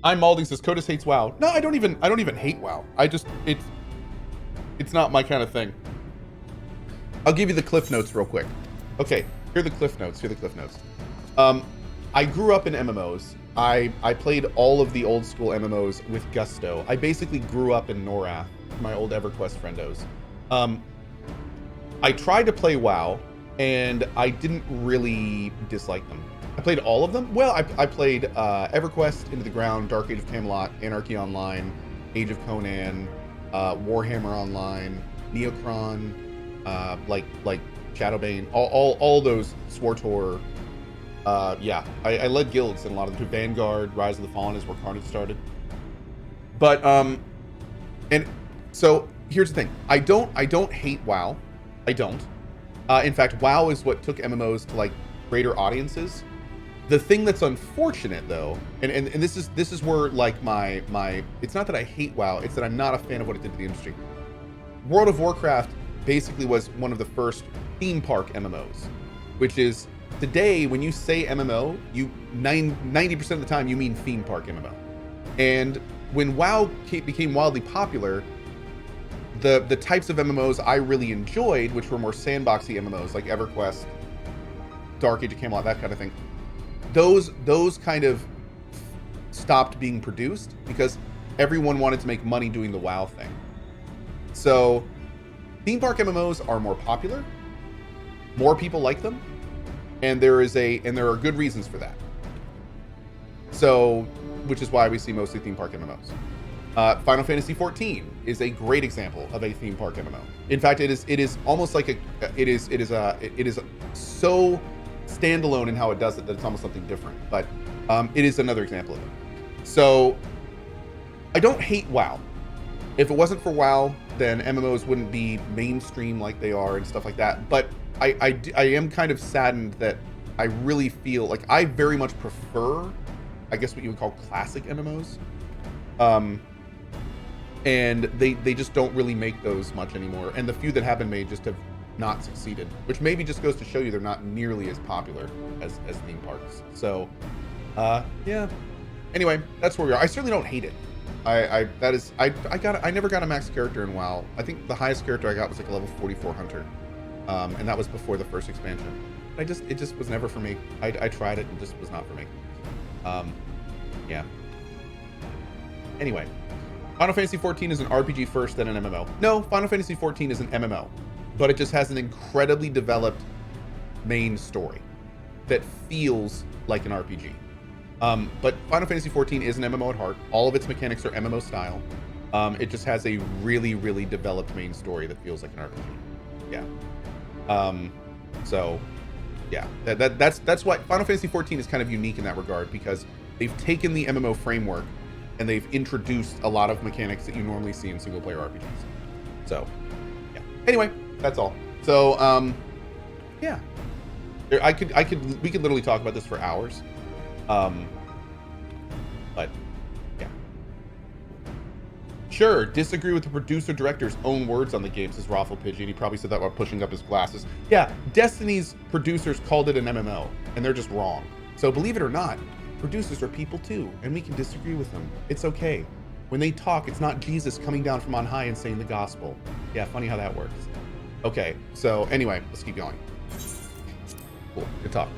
I'm Malding says Cohh hates WoW. No, I don't even hate WoW. It's not my kind of thing. I'll give you the cliff notes real quick. Okay, here are the cliff notes. I grew up in MMOs. I played all of the old school MMOs with gusto. I basically grew up in Norath, my old EverQuest friendos. I tried to play WoW, and I didn't really dislike them. I played all of them. Well, I played EverQuest, Into the Ground, Dark Age of Camelot, Anarchy Online, Age of Conan, Warhammer Online, Neocron, like Shadowbane, all those SWTOR. Yeah, I led guilds in a lot of them. Vanguard, Rise of the Fallen is where Carnage started. But and so here's the thing. I don't hate WoW. I don't. In fact, WoW is what took MMOs to like greater audiences. The thing that's unfortunate though, and this is where like my it's not that I hate WoW, it's that I'm not a fan of what it did to the industry. World of Warcraft basically was one of the first theme park MMOs, which is today when you say MMO, you 90% of the time you mean theme park MMO. And when WoW became wildly popular, the types of MMOs I really enjoyed, which were more sandboxy MMOs like EverQuest, Dark Age of Camelot, that kind of thing, those kind of stopped being produced because everyone wanted to make money doing the WoW thing. So theme park MMOs are more popular, more people like them, and there are good reasons for that. So, which is why we see mostly theme park MMOs. Final Fantasy XIV is a great example of a theme park MMO. In fact, it is almost like it is so standalone in how it does it that it's almost something different. But it is another example of it. So I don't hate WoW. If it wasn't for WoW, then MMOs wouldn't be mainstream like they are and stuff like that. But I am kind of saddened that I really feel like I very much prefer, I guess what you would call classic MMOs. And they just don't really make those much anymore. And the few that have been made just have not succeeded, which maybe just goes to show you they're not nearly as popular as theme parks. So, yeah. Anyway, that's where we are. I certainly don't hate it. I never got a max character in WoW. I think the highest character I got was like a level 44 hunter. And that was before the first expansion. It just was never for me. I tried it and just was not for me. Yeah. Anyway, Final Fantasy XIV is an RPG first, then an MMO. No, Final Fantasy XIV is an MMO, but it just has an incredibly developed main story that feels like an RPG. But Final Fantasy XIV is an MMO at heart. All of its mechanics are MMO style. It just has a really, really developed main story that feels like an RPG. Yeah. So yeah, that's why Final Fantasy XIV is kind of unique in that regard, because they've taken the MMO framework and they've introduced a lot of mechanics that you normally see in single player RPGs. So yeah. Anyway, that's all. So yeah. We could literally talk about this for hours. But yeah. Sure, disagree with the producer director's own words on the game, says Raffle Pigeon. He probably said that while pushing up his glasses. Yeah, Destiny's producers called it an MMO, and they're just wrong. So believe it or not, producers are people too, and we can disagree with them. It's okay. When they talk, it's not Jesus coming down from on high and saying the gospel. Yeah, funny how that works. Okay, so anyway, let's keep going. Cool, good talk.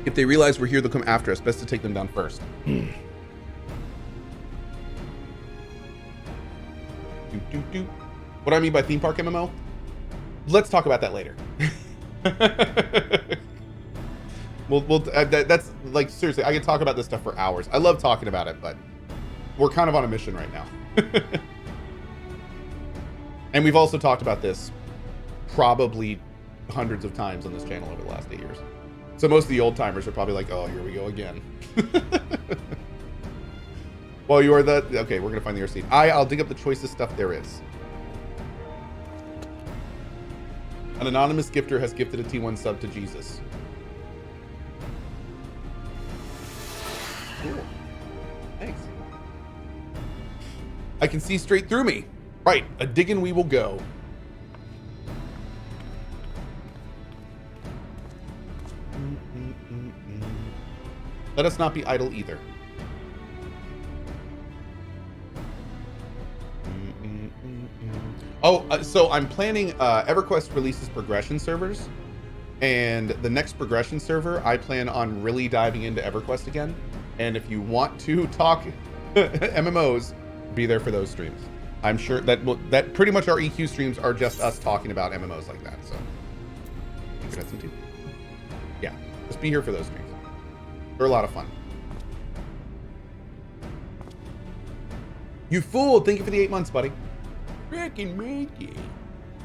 If they realize we're here, they'll come after us. Best to take them down first. What do I mean by theme park MMO? Let's talk about that later. That's like, seriously, I could talk about this stuff for hours. I love talking about it, but we're kind of on a mission right now. And we've also talked about this probably hundreds of times on this channel over the last 8 years. So most of the old timers are probably like, oh, here we go again. Well, you are the, okay, we're gonna find the receipt. I'll dig up the choicest stuff there is. An anonymous gifter has gifted a T1 sub to Jesus. Cool. Thanks. I can see straight through me. Right, a diggin' we will go. Let us not be idle either. Oh, so I'm planning, EverQuest releases progression servers, and the next progression server, I plan on really diving into EverQuest again. And if you want to talk MMOs, be there for those streams. I'm sure that pretty much our EQ streams are just us talking about MMOs like that. So, you could have some too. Yeah, just be here for those streams. They're a lot of fun. You fool! Thank you for the 8 months, buddy. Freaking Mickey.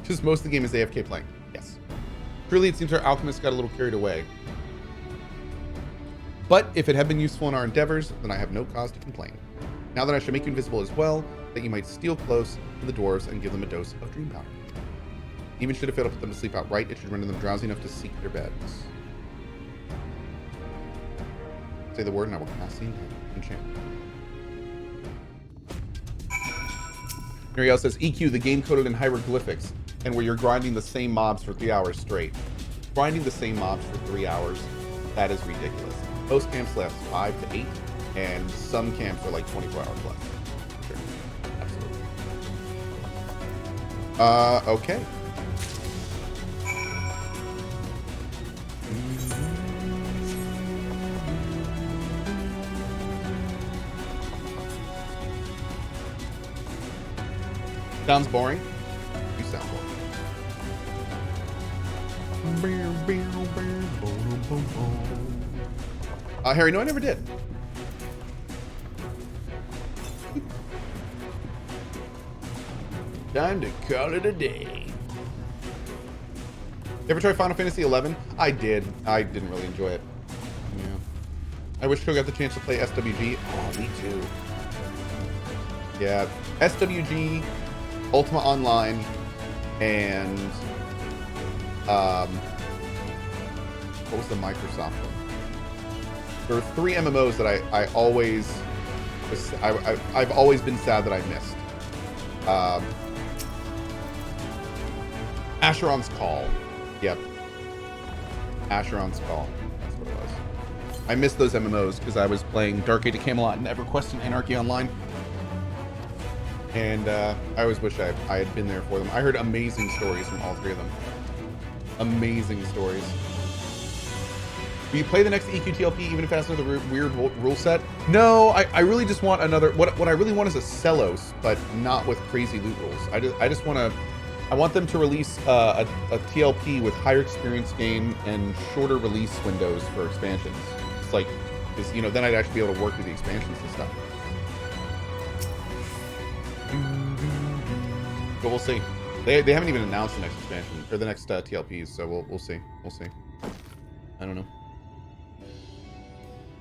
Just most of the game is AFK playing. Yes. Truly, it seems our alchemist got a little carried away. But if it had been useful in our endeavors, then I have no cause to complain. Now that I shall make you invisible as well, that you might steal close to the dwarves and give them a dose of dream power. Even should it fail to put them to sleep outright, it should render them drowsy enough to seek their beds. Say the word and I will cast the enchantment. Muriel says, EQ, the game coded in hieroglyphics, and where you're grinding the same mobs for 3 hours straight. Grinding the same mobs for 3 hours, that is ridiculous. Most camps last 5 to 8, and some camps are like 24 hours left. Sure. Absolutely. Okay. Sounds boring? You sound boring. Harry, no, I never did. Time to call it a day. You ever try Final Fantasy XI? I did. I didn't really enjoy it. Yeah. I wish Cohh got the chance to play SWG. Oh, me too. Yeah. SWG, Ultima Online, and what was the Microsoft one? There were 3 MMOs that I've always been sad that I missed. Asheron's Call. Yep. Asheron's Call. That's what it was. I missed those MMOs because I was playing Dark Age of Camelot and EverQuest and Anarchy Online. And I always wish I had been there for them. I heard amazing stories from all 3 of them. Amazing stories. Will you play the next EQTLP even if it has another weird rule set? No, I really just want another... What I really want is a Celos, but not with crazy loot rules. I just want to... I want them to release a TLP with higher experience gain and shorter release windows for expansions. It's like, because, you know, then I'd actually be able to work with the expansions and stuff. But we'll see. They haven't even announced the next expansion or the next TLPs, so we'll see. We'll see. I don't know.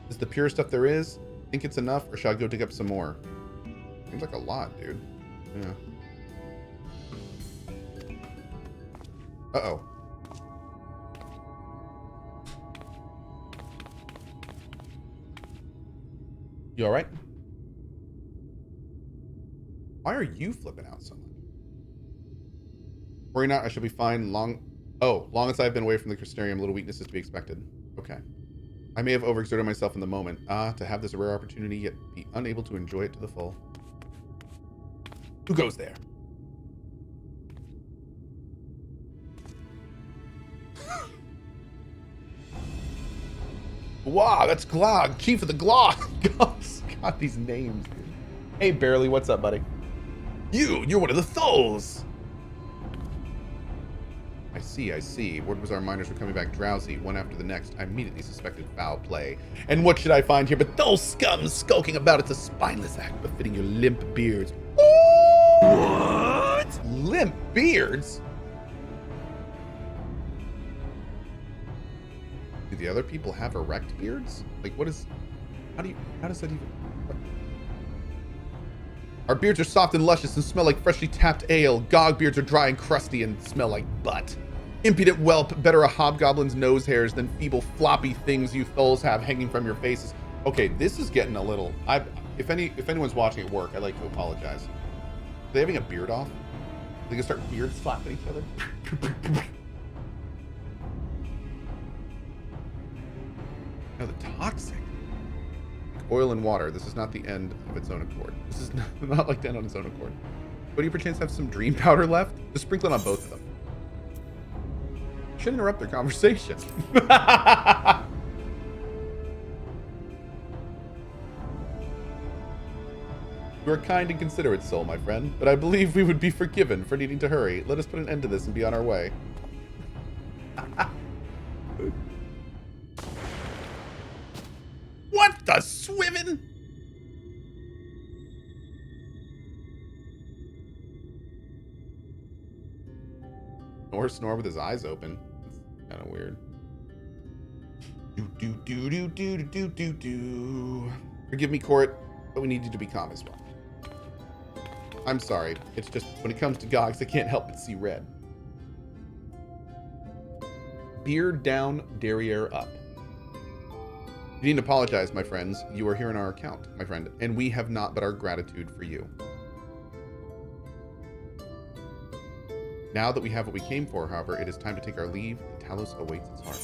Is the pure stuff there is? Think it's enough, or should I go dig up some more? Seems like a lot, dude. Yeah. Uh-oh. You all right? Why are you flipping out so much? Worry not, I shall be fine. Long as I've been away from the Crystarium, little weaknesses to be expected. Okay. I may have overexerted myself in the moment. To have this rare opportunity, yet be unable to enjoy it to the full. Who goes there? Wow, that's Glog, Chief of the Glog. God, these names, dude. Hey, Barely, what's up, buddy? You're one of the Thulls. I see. Word was our miners were coming back drowsy, one after the next. I immediately suspected foul play. And what should I find here but those scum skulking about? It's a spineless act befitting your limp beards. Ooh! What? Limp beards? Do the other people have erect beards? Like, how does that even... What? Our beards are soft and luscious and smell like freshly tapped ale. Gog beards are dry and crusty and smell like butt. Impudent whelp, better a hobgoblin's nose hairs than feeble floppy things you thulls have hanging from your faces. Okay, this is getting a little... If anyone's watching at work, I'd like to apologize. Are they having a beard off? They can start beard slapping each other? No, the toxic. Oil and water. This is not the end of its own accord. This is not like the end on its own accord. But do you perchance have some dream powder left? Just sprinkle it on both of them. Should interrupt their conversation. You are a kind and considerate soul, my friend, but I believe we would be forgiven for needing to hurry. Let us put an end to this and be on our way. What the swivin'? Snore with his eyes open. It's kind of weird. Do. Forgive me, Court, but we need you to be calm as well. I'm sorry. It's just when it comes to Gogs, I can't help but see red. Beard down, derriere up. You need to apologize, my friends. You are here in our account, my friend, and we have not but our gratitude for you. Now that we have what we came for, however, it is time to take our leave. Talos awaits its heart.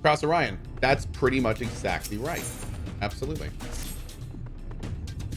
Cross Orion. That's pretty much exactly right. Absolutely.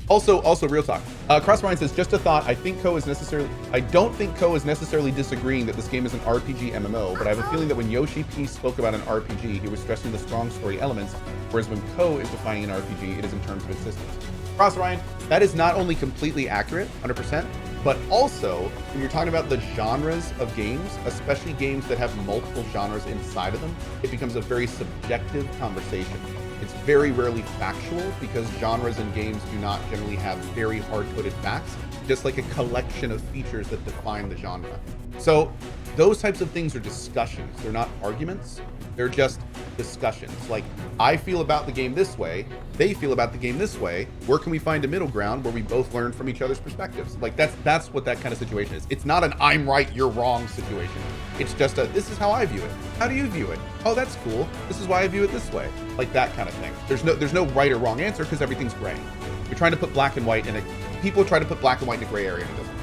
Also, real talk. Cross Orion says, just a thought. I don't think Cohh is necessarily disagreeing that this game is an RPG MMO, but I have a feeling that when Yoshi P spoke about an RPG, he was stressing the strong story elements, whereas when Cohh is defining an RPG, it is in terms of its systems. Cross Orion, that is not only completely accurate, 100%, but also when you're talking about the genres of games, especially games that have multiple genres inside of them, it becomes a very subjective conversation. It's very rarely factual because genres in games do not generally have very hard-coded facts, just like a collection of features that define the genre. So those types of things are discussions. They're not arguments. They're just discussions. Like, I feel about the game this way, they feel about the game this way. Where can we find a middle ground where we both learn from each other's perspectives? Like, that's what that kind of situation is. It's not an I'm right, you're wrong situation. It's just a, this is how I view it. How do you view it? Oh, that's cool. This is why I view it this way. Like that kind of thing. There's no right or wrong answer because everything's gray. You're trying to put black and white in a, people try to put black and white in a gray area and it doesn't.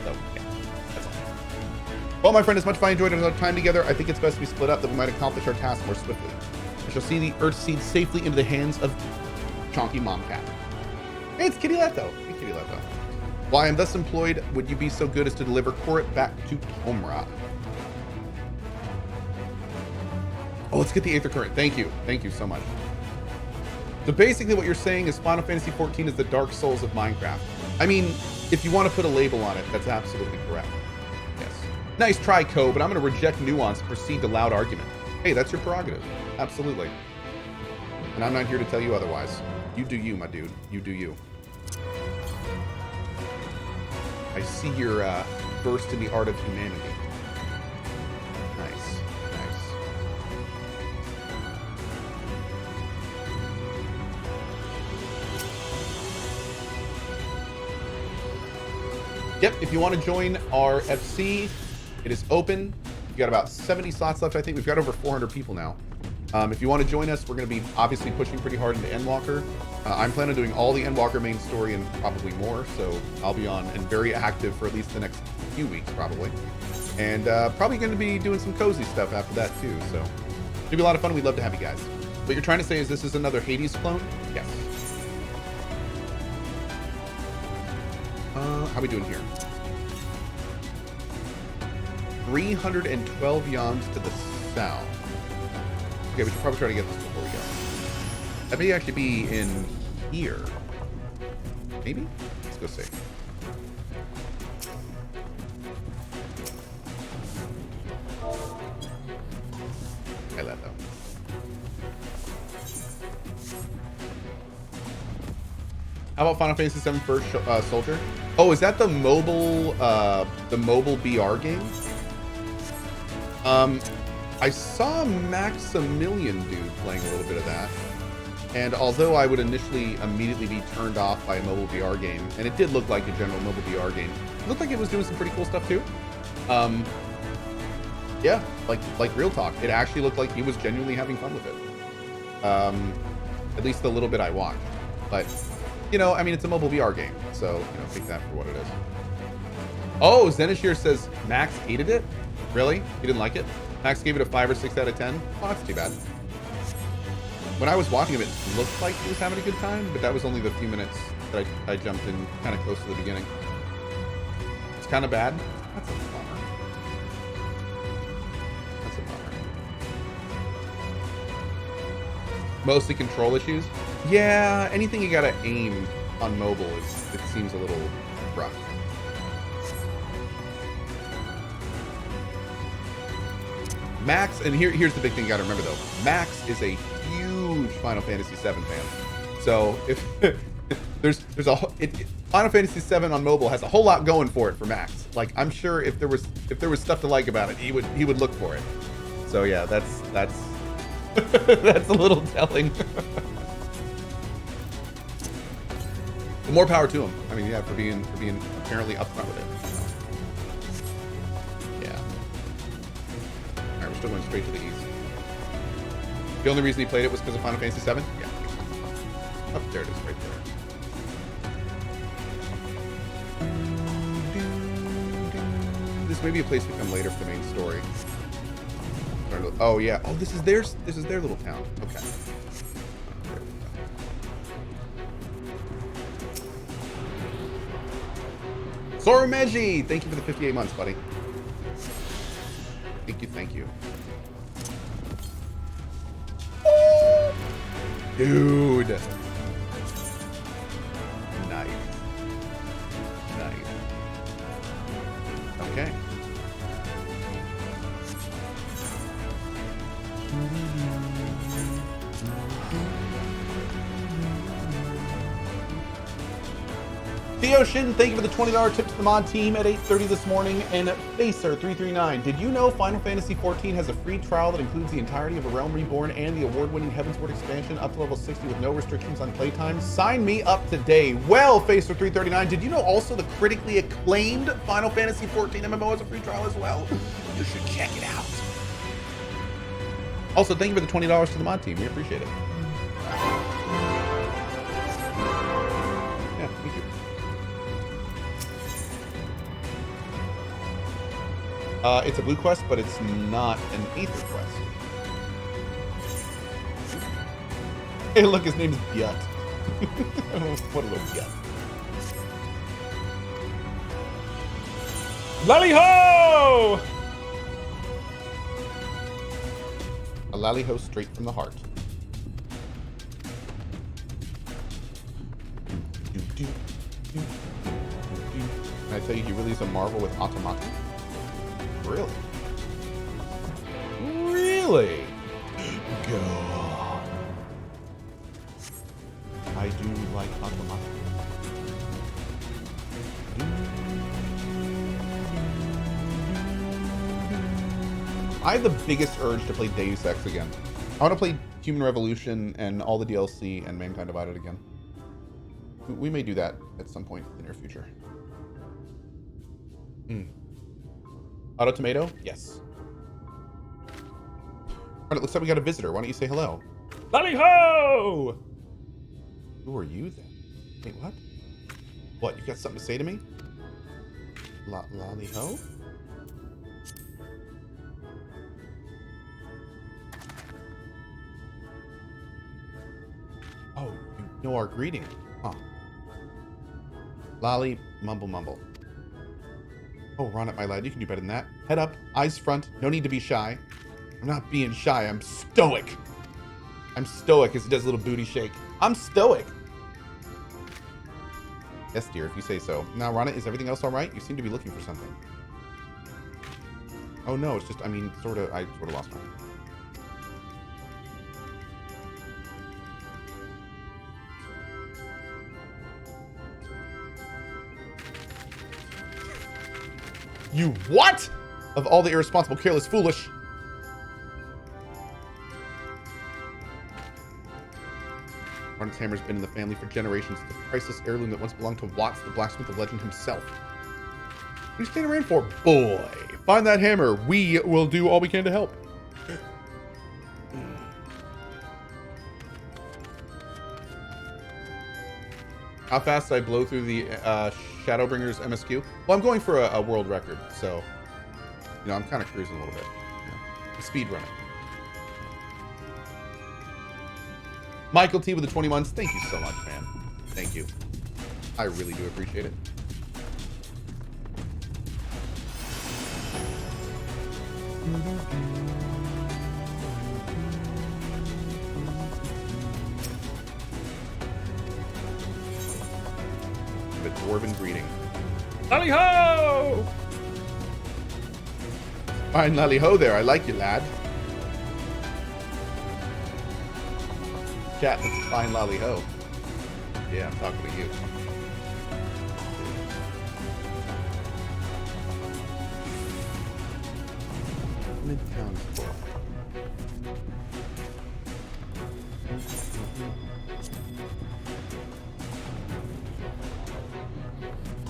So, yeah, that's all. Well, my friend, as much as I enjoyed our time together, I think it's best we split up that we might accomplish our task more swiftly. I shall see the Earth Seed safely into the hands of Chonky Momcat. Hey, it's Kitty Leto. Hey, Kitty Leto. While I am thus employed, would you be so good as to deliver Korit back to Tomra? Oh, let's get the Aether Current. Thank you. Thank you so much. So basically what you're saying is Final Fantasy XIV is the Dark Souls of Minecraft. I mean, if you want to put a label on it, that's absolutely correct. Yes. Nice try, Cohh, but I'm going to reject nuance and proceed to loud argument. Hey, that's your prerogative. Absolutely. And I'm not here to tell you otherwise. You do you, my dude. You do you. I see your versed in the art of humanity. Nice. Nice. Yep, if you want to join our FC, it is open. We've got about 70 slots left, I think. We've got over 400 people now. If you want to join us, we're going to be obviously pushing pretty hard into Endwalker. I'm planning on doing all the Endwalker main story and probably more, so I'll be on and very active for at least the next few weeks, probably. And probably going to be doing some cozy stuff after that, too, so it'll be a lot of fun. We'd love to have you guys. What you're trying to say is this is another Hades clone? Yes. How we doing here? 312 yawns to the south. Okay, we should probably try to get this before we go. That may actually be in here. Maybe? Let's go see. I let though. How about Final Fantasy VII First Soldier? Oh, is that the mobile BR game? I saw Maximilian dude playing a little bit of that, and although I would initially immediately be turned off by a mobile VR game, and it did look like a general mobile VR game, it looked like it was doing some pretty cool stuff too. Yeah, like real talk, it actually looked like he was genuinely having fun with it. At least the little bit I watched. But you know, I mean, it's a mobile VR game, so you know, take that for what it is. Oh, Zenishir says Max hated it? Really? He didn't like it? Max gave it a 5 or 6 out of 10? Oh, that's too bad. When I was watching him, it looked like he was having a good time, but that was only the few minutes that I jumped in kind of close to the beginning. It's kind of bad. That's a bummer. That's a bummer. Mostly control issues. Yeah, anything you gotta aim on mobile, it seems a little rough. Max, and here's the big thing you gotta remember though. Max is a huge Final Fantasy VII fan. So if Final Fantasy VII on mobile has a whole lot going for it for Max. Like I'm sure if there was stuff to like about it, he would look for it. So yeah, that's that's a little telling. But more power to him. I mean, yeah, for being apparently upfront with it. Yeah. All right, we're still going straight to the east. The only reason he played it was because of Final Fantasy VII? Yeah. Oh, there it is, right there. This may be a place we come later for the main story. Oh yeah. Oh, this is their little town. Okay. Soromeji, thank you for the 58 months, buddy. Thank you. Oh, dude. Nice. Okay. Theo Shin, thank you for the $20 tip to the mod team at 8:30 this morning. And Facer339, did you know Final Fantasy XIV has a free trial that includes the entirety of A Realm Reborn and the award-winning Heavensward expansion up to level 60 with no restrictions on playtime? Sign me up today. Well, Facer339, did you know also the critically acclaimed Final Fantasy XIV MMO has a free trial as well? You should check it out. Also, thank you for the $20 to the mod team. We appreciate it. Yeah, thank you. It's a blue quest, but it's not an aether quest. Hey, look, his name's Gyut. What a little Gyut. Lally-ho! A lally-ho straight from the heart. Can I tell you, he really is a marvel with automata? Really? Really? God. I do like automata. I have the biggest urge to play Deus Ex again. I want to play Human Revolution and all the DLC and Mankind Divided again. We may do that at some point in the near future. Auto Tomato? Yes. All right, it looks like we got a visitor. Why don't you say hello? Lally-ho! Who are you then? Wait, what? What, you got something to say to me? Lally-ho? Oh, you know our greeting. Huh. Lolly, mumble, mumble. Oh, run up, my lad. You can do better than that. Head up, eyes front. No need to be shy. I'm not being shy. I'm stoic. I'm stoic as he does a little booty shake. I'm stoic. Yes, dear, if you say so. Now, Rana, is everything else all right? You seem to be looking for something. Oh, no, it's just, I mean, I sort of lost my... You what? Of all the irresponsible, careless, foolish. Arnott's hammer's been in the family for generations. It's a priceless heirloom that once belonged to Watts, the blacksmith of legend himself. What are you standing around for? Boy, find that hammer. We will do all we can to help. How fast did I blow through the Shadowbringers MSQ? Well, I'm going for a world record, so you know I'm kind of cruising a little bit. You know, speed running. Michael T with the 20 months. Thank you so much, man. Thank you. I really do appreciate it. The dwarven greeting. Lally ho! Fine lally ho there. I like you, lad. Chat, that's a fine lally ho. Yeah, I'm talking to you. Midtown Square.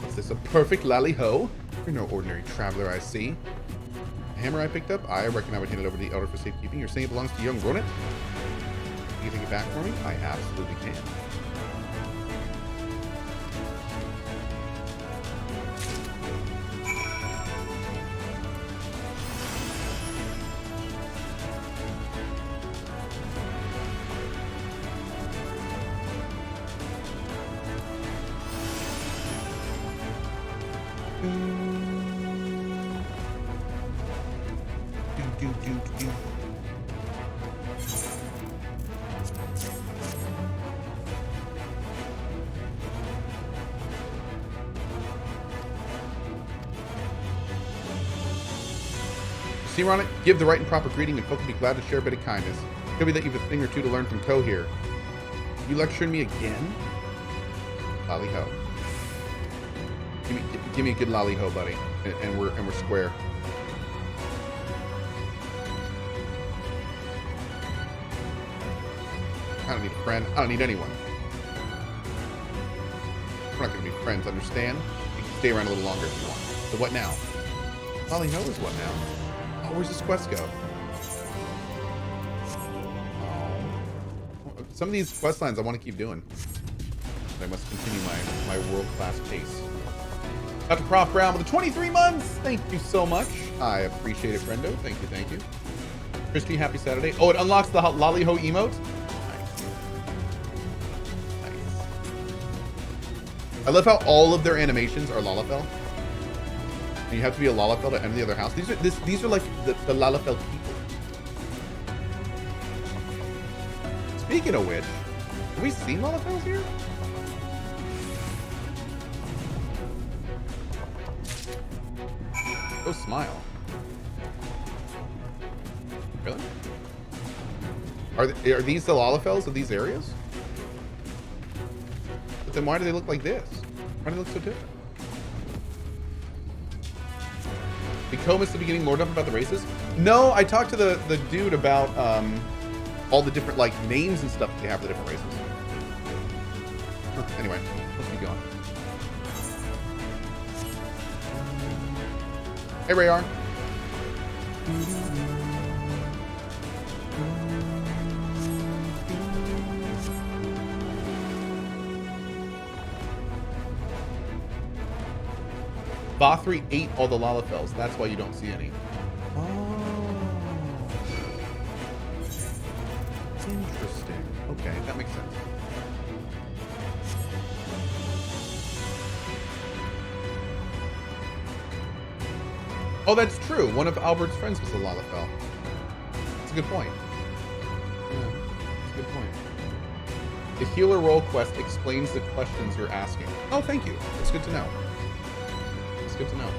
Is this a perfect lally ho? You're no ordinary traveler, I see. The hammer I picked up, I reckon I would hand it over to the elder for safekeeping. You're saying it belongs to young Ronet? Can you take it back for me? I absolutely can. See, Ron, give the right and proper greeting, and folk will be glad to share a bit of kindness. Could be that you've a thing or two to learn from Cohh here. You lecturing me again? Lally ho. Give me a good lally ho, buddy, and we're square. I don't need a friend. I don't need anyone. We're not gonna be friends, understand? You can stay around a little longer if you want. So what now? Lally ho is what now? Oh, where's this quest go? Oh. Some of these quest lines I want to keep doing. I must continue my world-class pace. Dr. Prof Brown with the 23 months. Thank you so much. I appreciate it, friendo. Thank you, thank you. Christy, happy Saturday. Oh, it unlocks the lolly ho emote. Nice. Nice. I love how all of their animations are Lalafell. And you have to be a Lalafell to enter the other house. These are like the Lalafell people. Speaking of which, have we seen Lalafells here? Go smile. Really? Are these the Lalafells of these areas? But then why do they look like this? Why do they look so different? Did Cohh miss the beginning more enough about the races? No, I talked to the dude about all the different like names and stuff that they have for the different races. Anyway, let's keep going. Hey, Rayar. Vothri ate all the Lalafells. That's why you don't see any. Oh. Interesting. Okay, that makes sense. Oh, that's true. One of Albert's friends was a Lalafell. That's a good point. Yeah, that's a good point. The healer role quest explains the questions you're asking. Oh, thank you. That's good to know. It's good to know.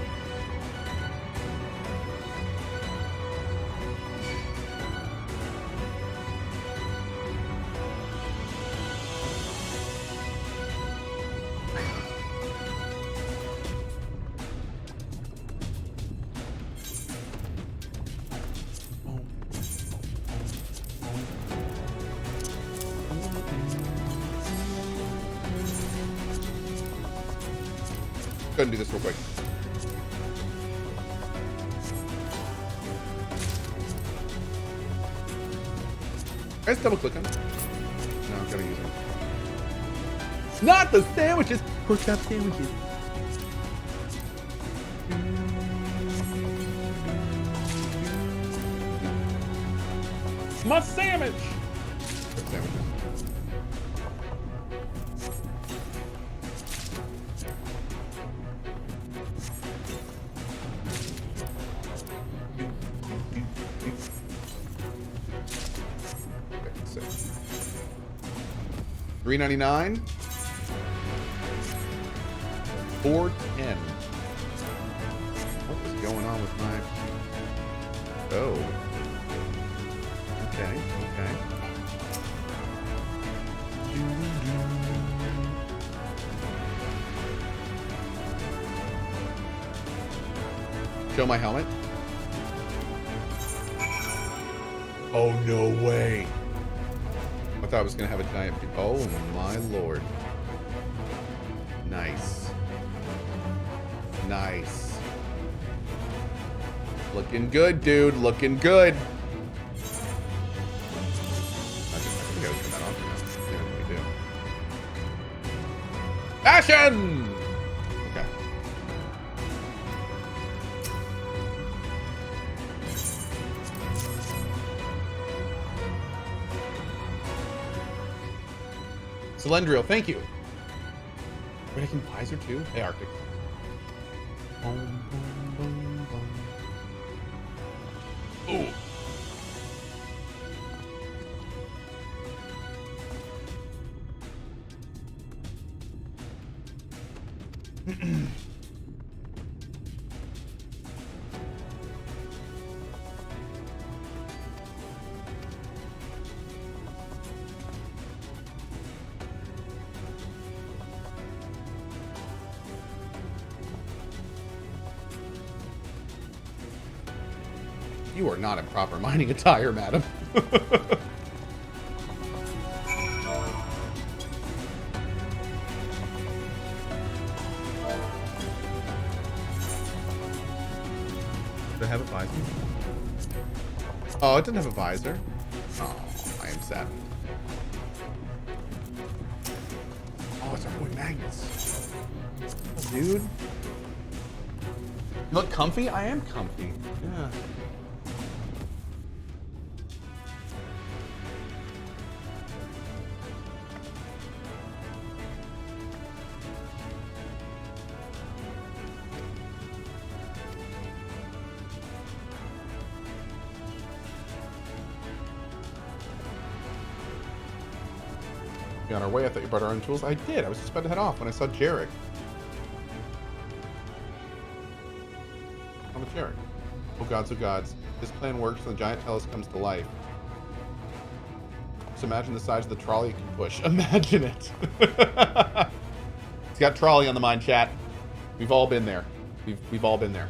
Go ahead and do this real quick. I just double click on it. No, I'm gonna use it. Not the sandwiches. Pork chop sandwiches. My sandwich. Pork sandwiches. $3.99. $4.10. What is going on with my? Oh. Okay. Okay. Show my helmet. Oh no way. I thought I was gonna have a giant. Oh my lord. Nice. Nice. Looking good, dude. Looking good. I think I was turn that on for now. Yeah, we do. Action! Okay. Cylindrial, thank you. Wait, I can visor too? Hey, Arctic. Boom, boom, boom, boom. Ooh. You are not in proper mining attire, madam. Does it have a visor? Oh, it didn't have a visor. Oh, I am sad. Oh, it's our boy Magnus. Oh, dude. You look comfy? I am comfy. Yeah. On our way, I thought you brought our own tools. I did. I was just about to head off when I saw Jarek. I'm a Jarek. Oh gods, oh gods. This plan works when the giant Tellus comes to life. Just imagine the size of the trolley it can push. Imagine it. It's got trolley on the mind, chat. We've all been there. We've all been there.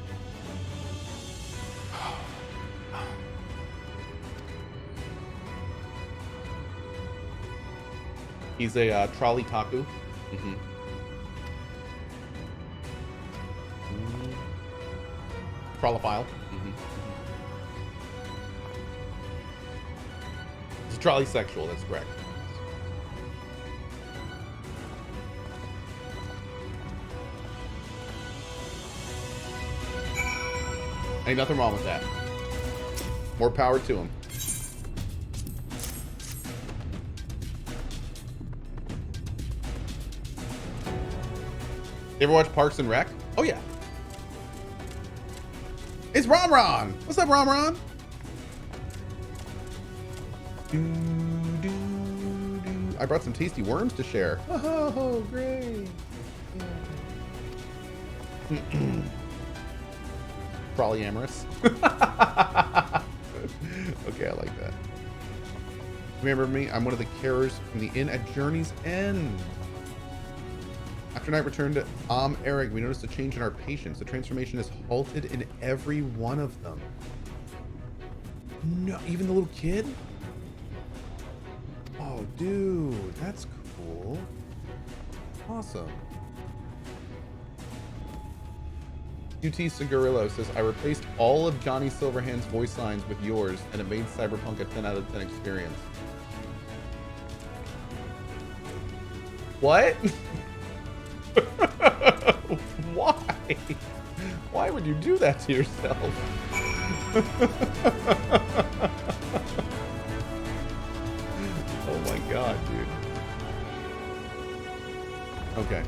He's a trolley taku. Mm-hmm. Trollophile. Mm-hmm. He's a trolley sexual, that's correct. Ain't nothing wrong with that. More power to him. You ever watch Parks and Rec? Oh yeah. It's Romron. What's up, Romron? I brought some tasty worms to share. Oh, great. Polyamorous. Okay, I like that. Remember me? I'm one of the carers from the inn at Journey's End. After night returned to Eric, we noticed a change in our patients. The transformation is halted in every one of them. No, even the little kid? Oh, dude, that's cool. Awesome. UT Cigarillo says, I replaced all of Johnny Silverhand's voice lines with yours, and it made Cyberpunk a 10 out of 10 experience. What? Why? Why would you do that to yourself? Oh my god, dude. Okay.